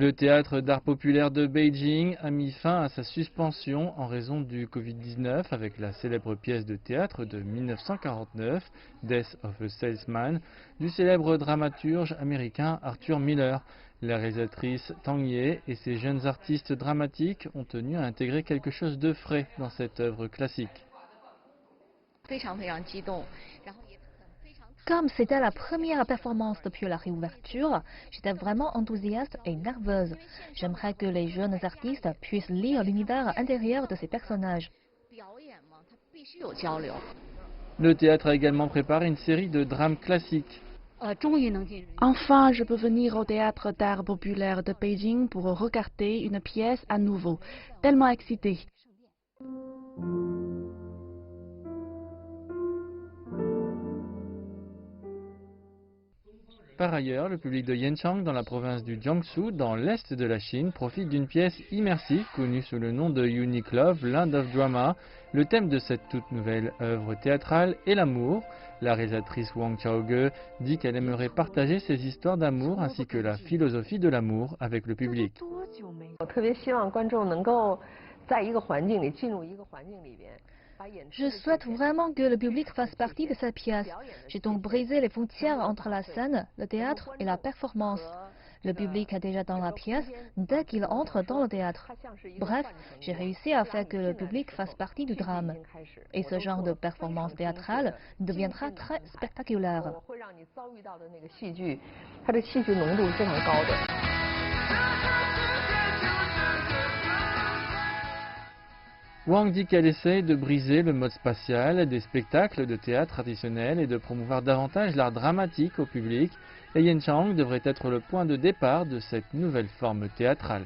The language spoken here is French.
Le théâtre d'art populaire de Beijing a mis fin à sa suspension en raison du Covid-19 avec la célèbre pièce de théâtre de 1949, Death of a Salesman, du célèbre dramaturge américain Arthur Miller. La réalisatrice Tang Ye et ses jeunes artistes dramatiques ont tenu à intégrer quelque chose de frais dans cette œuvre classique. Comme c'était la première performance depuis la réouverture, j'étais vraiment enthousiaste et nerveuse. J'aimerais que les jeunes artistes puissent lire l'univers intérieur de ces personnages. Le théâtre a également préparé une série de drames classiques. Enfin, je peux venir au théâtre d'art populaire de Beijing pour regarder une pièce à nouveau. Tellement excitée. Par ailleurs, le public de Yanchang dans la province du Jiangsu, dans l'est de la Chine, profite d'une pièce immersive connue sous le nom de Unique Love, Land of Drama. Le thème de cette toute nouvelle œuvre théâtrale est l'amour. La réalisatrice Wang Xiaoge dit qu'elle aimerait partager ses histoires d'amour ainsi que la philosophie de l'amour avec le public. Je souhaite vraiment que le public fasse partie de cette pièce. J'ai donc brisé les frontières entre la scène, le théâtre et la performance. Le public est déjà dans la pièce dès qu'il entre dans le théâtre. Bref, j'ai réussi à faire que le public fasse partie du drame. Et ce genre de performance théâtrale deviendra très spectaculaire. Wang dit qu'elle essaye de briser le mode spatial des spectacles de théâtre traditionnels et de promouvoir davantage l'art dramatique au public. Et Yanchang devrait être le point de départ de cette nouvelle forme théâtrale.